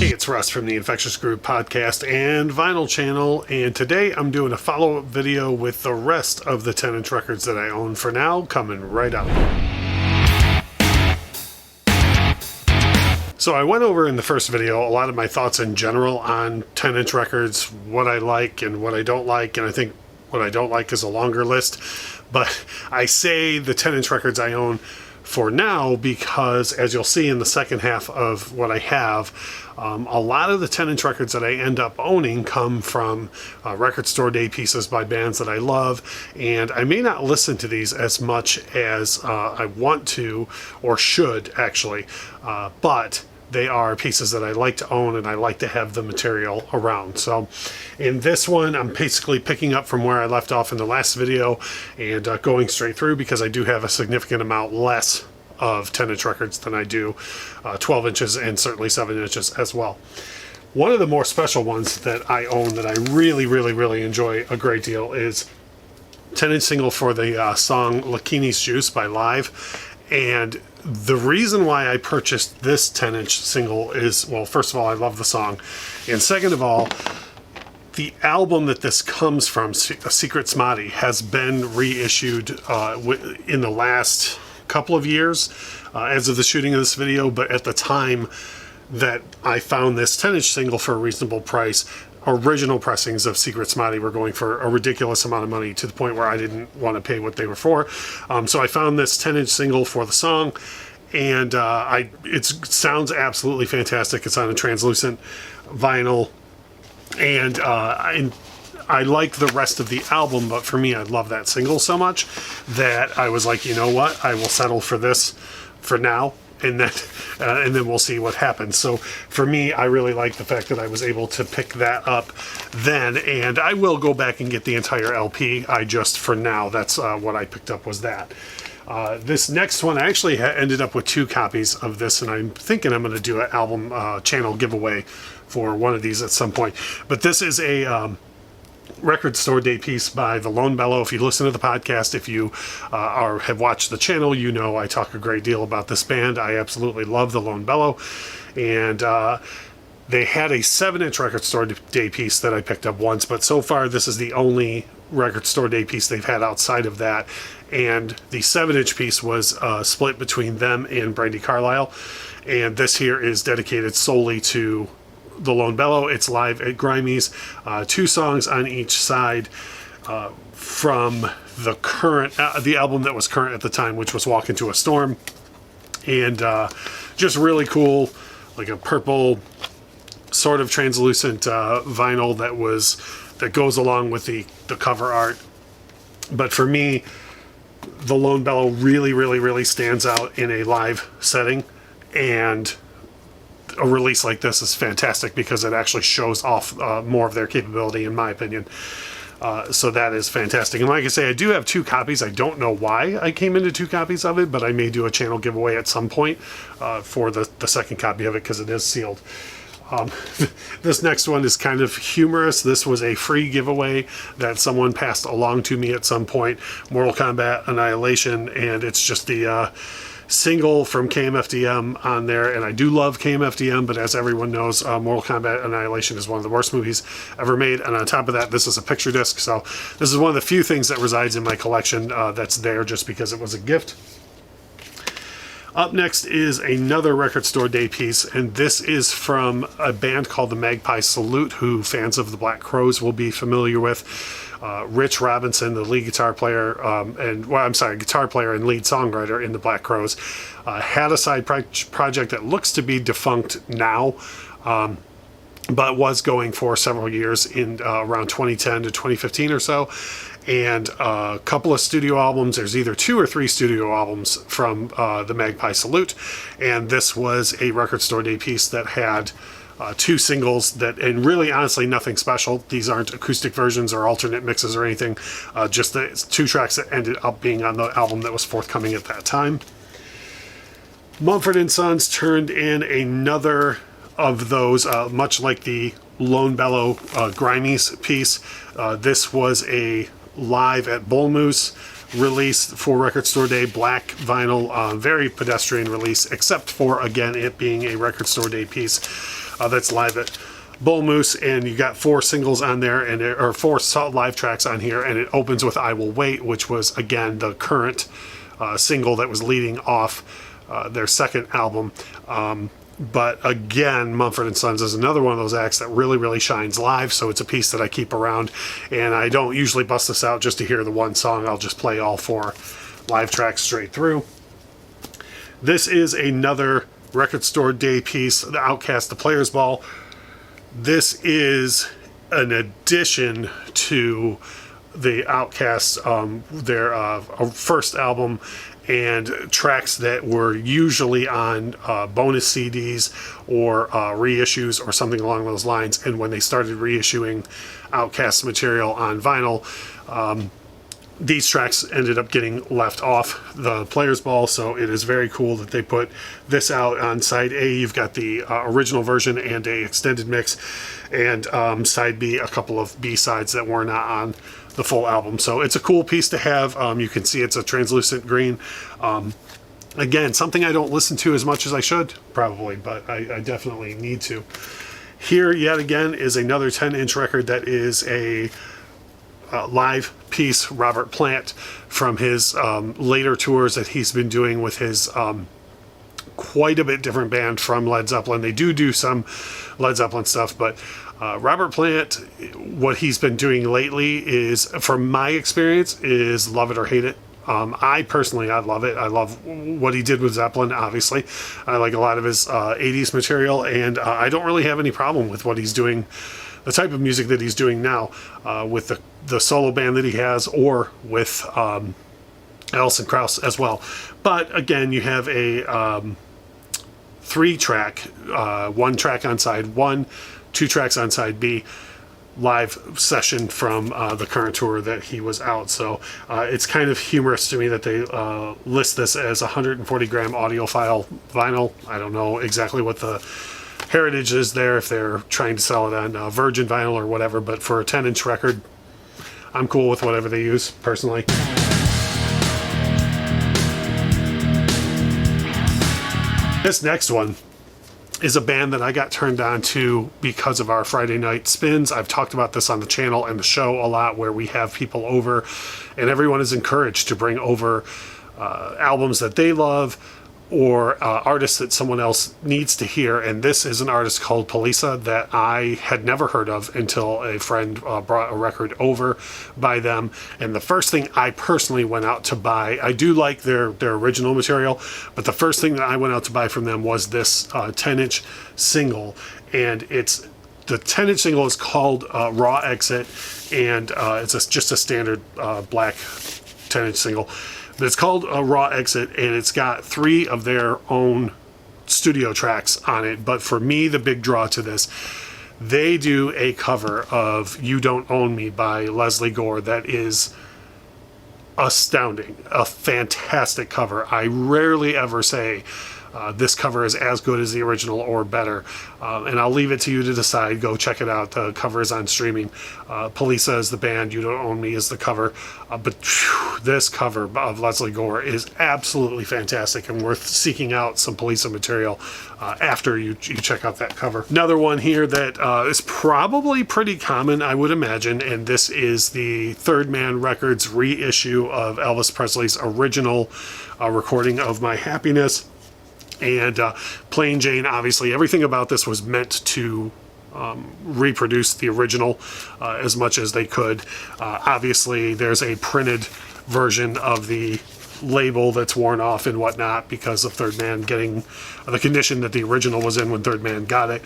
Hey, it's Russ from the Infectious Groove podcast and vinyl channel, and today I'm doing a follow-up video with the rest of the 10-inch records that I own for now, coming right up. So I went over in the first video a lot of my thoughts in general on 10-inch records, what I like and what I don't like, and I think what I don't like is a longer list, but I say the 10-inch records I own for now because, as you'll see in the second half of what I have, a lot of the 10-inch records that I end up owning come from record store day pieces by bands that I love, and I may not listen to these as much as I want to or should actually, but they are pieces that I like to own and I like to have the material around. So in this one, I'm basically picking up from where I left off in the last video and going straight through because I do have a significant amount less of 10-inch records than I do 12 inches and certainly 7 inches as well. One of the more special ones that I own that I really enjoy a great deal is 10-inch single for the song Lakini's Juice by Live. And the reason why I purchased this 10-inch single is, well, first of all, I love the song. And second of all, the album that this comes from, Secret Smarty, has been reissued in the last couple of years as of the shooting of this video. But at the time that I found this 10-inch single for a reasonable price, original pressings of Secret Smarty were going for a ridiculous amount of money to the point where I didn't want to pay what they were for. So I found this 10-inch single for the song, and it sounds absolutely fantastic. It's on a translucent vinyl, and I like the rest of the album, but for me, I love that single so much that I was like, you know what, I will settle for this for now. And then we'll see what happens. So for me, I really like the fact that I was able to pick that up then, and I will go back and get the entire LP. I just, for now, that's what I picked up was that. This next one, I actually ended up with 2 copies of this, and I'm thinking I'm going to do an album channel giveaway for one of these at some point. But this is a record store day piece by the Lone Bellow. If you listen to the podcast, if you have watched the channel, you know I talk a great deal about this band. I absolutely love the Lone Bellow, and they had a 7-inch record store day piece that I picked up once, but so far this is the only record store day piece they've had outside of that, and the 7-inch piece was split between them and Brandi Carlile, and this here is dedicated solely to the Lone Bellow. It's live at Grimey's. 2 songs on each side from the album that was current at the time, which was Walk Into a Storm, and just really cool, like a purple sort of translucent vinyl that goes along with the cover art. But for me, the Lone Bellow really stands out in a live setting, and a release like this is fantastic because it actually shows off more of their capability, in my opinion. So that is fantastic. And like I say, I do have 2 copies. I don't know why I came into 2 copies of it, but I may do a channel giveaway at some point for the second copy of it because it is sealed. This next one is kind of humorous. This was a free giveaway that someone passed along to me at some point. Mortal Kombat Annihilation, and it's just the single from KMFDM on there, and I do love KMFDM, but as everyone knows, Mortal Kombat Annihilation is one of the worst movies ever made, and on top of that, this is a picture disc, so this is one of the few things that resides in my collection that's there just because it was a gift. Up next is another record store day piece, and this is from a band called the Magpie Salute, who fans of the Black Crowes will be familiar with. Rich Robinson, the lead guitar player, guitar player and lead songwriter in the Black Crowes, had a side project that looks to be defunct now, but was going for several years in around 2010 to 2015 or so. And a couple of studio albums. There's either 2 or 3 studio albums from the Magpie Salute, and this was a record store day piece that had 2 singles and really honestly nothing special. These aren't acoustic versions or alternate mixes or anything, just the 2 tracks that ended up being on the album that was forthcoming at that time. Mumford & Sons turned in another of those, much like the Lone Bellow Grimey's piece. This was a live at Bull Moose release for Record Store Day, black vinyl, very pedestrian release, except for, again, it being a Record Store Day piece. that's live at Bull Moose, and you got 4 singles on there, and or 4 live tracks on here, and it opens with "I Will Wait," which was again the current single that was leading off their second album. But again, Mumford & Sons is another one of those acts that really, really shines live, so it's a piece that I keep around, and I don't usually bust this out just to hear the one song. I'll just play all 4 live tracks straight through. This is another Record Store Day piece, The Outcast, The Players Ball. This is an addition to the Outcast, their first album, and tracks that were usually on bonus CDs or reissues or something along those lines. And when they started reissuing Outcast material on vinyl, these tracks ended up getting left off the Players Ball, so it is very cool that they put this out. On side A, you've got the original version and a extended mix, and side B, a couple of B-sides that were not on the full album. So it's a cool piece to have. You can see it's a translucent green. Again, something I don't listen to as much as I should, probably, but I definitely need to. Here, yet again, is another 10-inch record that is a live piece, Robert Plant, from his later tours that he's been doing with his quite a bit different band from Led Zeppelin. They do some Led Zeppelin stuff, but Robert Plant, what he's been doing lately is, from my experience, is love it or hate it. I personally, I love it. I love what he did with Zeppelin, obviously. I like a lot of his 80s material, and I don't really have any problem with what he's doing, the type of music that he's doing now, with the solo band that he has, or with Alison Krauss as well. But again, you have a 3-track, 1 track on side 1, 2 tracks on side B, live session from the current tour that he was out. So it's kind of humorous to me that they list this as 140 gram audiophile vinyl. I don't know exactly what the heritage is there, if they're trying to sell it on virgin vinyl or whatever, but for a 10-inch record, I'm cool with whatever they use, personally. This next one is a band that I got turned on to because of our Friday night spins. I've talked about this on the channel and the show a lot, where we have people over and everyone is encouraged to bring over albums that they love or artists that someone else needs to hear. And this is an artist called Polisa that I had never heard of until a friend brought a record over by them. And the first thing I personally went out to buy, I do like their original material, but the first thing that I went out to buy from them was this 10-inch single. And it's the 10-inch single is called Raw Exit, and it's just a standard black 10-inch single. But it's called a Raw Exit, and it's got 3 of their own studio tracks on it. But for me, the big draw to this, they do a cover of You Don't Own Me by Leslie Gore that is astounding. A fantastic cover. I rarely ever say this cover is as good as the original or better. And I'll leave it to you to decide. Go check it out. The cover is on streaming. Polisa is the band. You Don't Own Me is the cover. But this cover of Leslie Gore is absolutely fantastic and worth seeking out some Polisa material after you check out that cover. Another one here that is probably pretty common, I would imagine, and this is the Third Man Records reissue of Elvis Presley's original recording of My Happiness. And Plain Jane, obviously, everything about this was meant to reproduce the original as much as they could. Obviously, there's a printed version of the label that's worn off and whatnot because of Third Man getting the condition that the original was in when Third Man got it.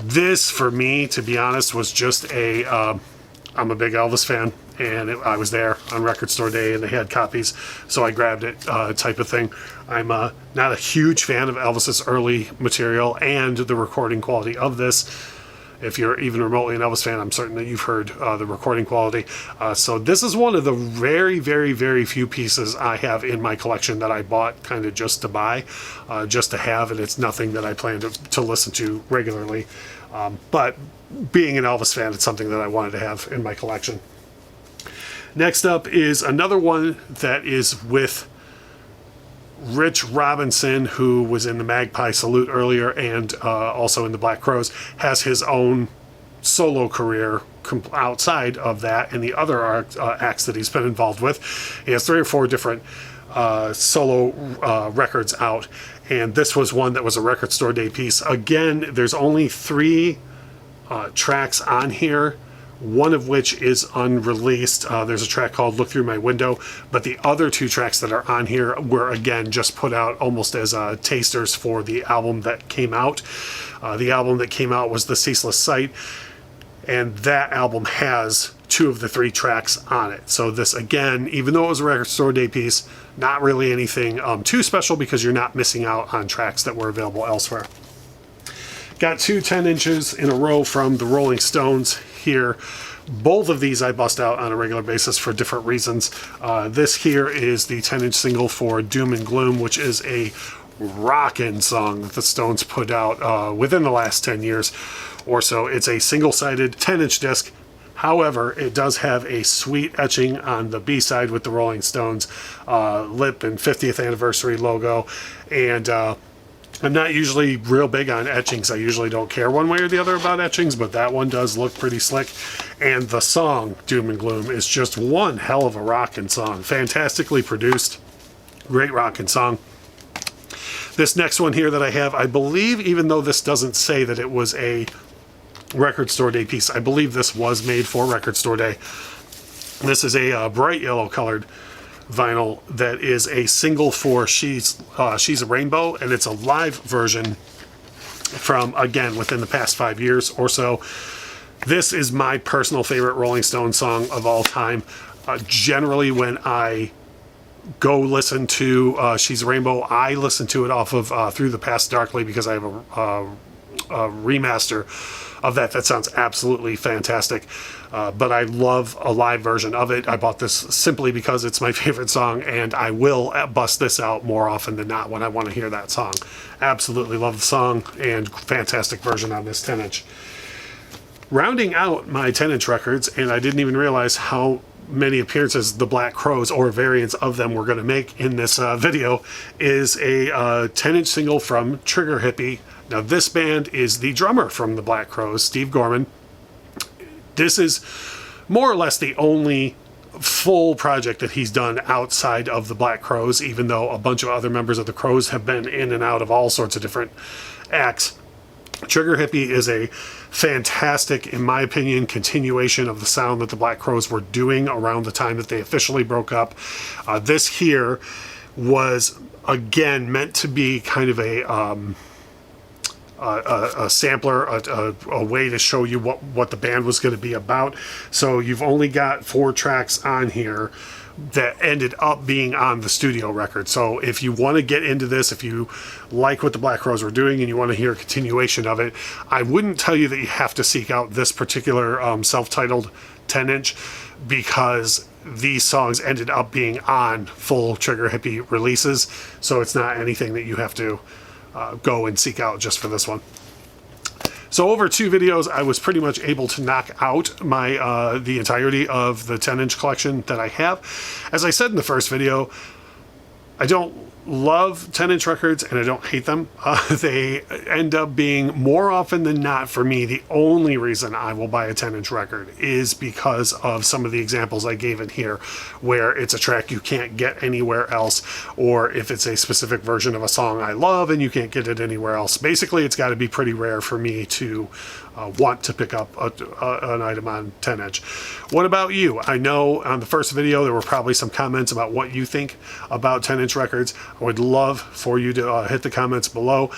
This, for me, to be honest, was just I'm a big Elvis fan, and I was there on Record Store Day, and they had copies, so I grabbed it type of thing. I'm not a huge fan of Elvis's early material and the recording quality of this. If you're even remotely an Elvis fan, I'm certain that you've heard the recording quality. So this is one of the very, very, very few pieces I have in my collection that I bought kind of just to buy, just to have, and it's nothing that I plan to listen to regularly. But being an Elvis fan, it's something that I wanted to have in my collection. Next up is another one that is with Rich Robinson, who was in the Magpie Salute earlier and also in the Black Crowes, has his own solo career outside of that and the other acts that he's been involved with. He has 3 or 4 different solo records out, and this was one that was a record store day piece. Again, there's only 3 tracks on here, one of which is unreleased. There's a track called Look Through My Window, but the other 2 tracks that are on here were, again, just put out almost as tasters for the album that came out. The album that came out was The Ceaseless Sight, and that album has 2 of the 3 tracks on it. So this, again, even though it was a record store day piece, not really anything too special, because you're not missing out on tracks that were available elsewhere. Got 2 10 inches in a row from the Rolling Stones here. Both of these I bust out on a regular basis for different reasons. This here is the 10-inch single for Doom and Gloom, which is a rockin' song that the Stones put out within the last 10 years or so. It's a single-sided 10-inch disc. However, it does have a sweet etching on the B-side with the Rolling Stones lip and 50th anniversary logo. And I'm not usually real big on etchings. I usually don't care one way or the other about etchings, but that one does look pretty slick. And the song, Doom and Gloom, is just one hell of a rockin' song. Fantastically produced. Great rockin' song. This next one here that I have, I believe, even though this doesn't say that it was a record store day piece, I believe this was made for record store day. This is a bright yellow colored vinyl that is a single for She's a Rainbow, and it's a live version from, again, within the past 5 years or so. This is my personal favorite Rolling Stone song of all time. Generally, when I go listen to She's a Rainbow, I listen to it off of Through the Past Darkly, because I have a remaster of that sounds absolutely fantastic. But I love a live version of it. I bought this simply because it's my favorite song, and I will bust this out more often than not when I want to hear that song. Absolutely love the song, and fantastic version on this 10-inch. Rounding out my 10-inch records, and I didn't even realize how many appearances the Black Crowes or variants of them were going to make in this video, is a 10-inch single from Trigger Hippie. Now, this band is the drummer from the Black Crowes, Steve Gorman. This is more or less the only full project that he's done outside of the Black Crowes, even though a bunch of other members of the Crowes have been in and out of all sorts of different acts. Trigger Hippie is a fantastic, in my opinion, continuation of the sound that the Black Crowes were doing around the time that they officially broke up. This here was, again, meant to be kind of a sampler, a way to show you what the band was going to be about. So you've only got 4 tracks on here that ended up being on the studio record. So if you want to get into this, if you like what the Black Crowes were doing and you want to hear a continuation of it, I wouldn't tell you that you have to seek out this particular self-titled 10-inch, because these songs ended up being on full Trigger Hippie releases. So it's not anything that you have to go and seek out just for this one. So over 2 videos, I was pretty much able to knock out my the entirety of the 10-inch collection that I have. As I said in the first video, I don't love 10-inch records, and I don't hate them. They end up being, more often than not for me, the only reason I will buy a 10-inch record is because of some of the examples I gave in here, where it's a track you can't get anywhere else, or if it's a specific version of a song I love and you can't get it anywhere else. Basically, it's got to be pretty rare for me to want to pick up an item on 10-inch. What about you? I know on the first video there were probably some comments about what you think about 10-inch records. I would love for you to hit the comments below.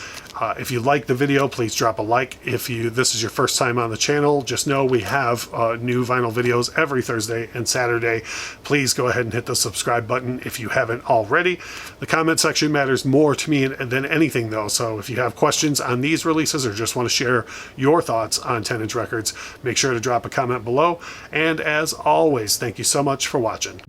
If you like the video, please drop a like. If this is your first time on the channel, just know we have new vinyl videos every Thursday and Saturday. Please go ahead and hit the subscribe button if you haven't already. The comment section matters more to me than anything, though, so if you have questions on these releases or just want to share your thoughts on 10-inch records, make sure to drop a comment below. And as always, thank you so much for watching.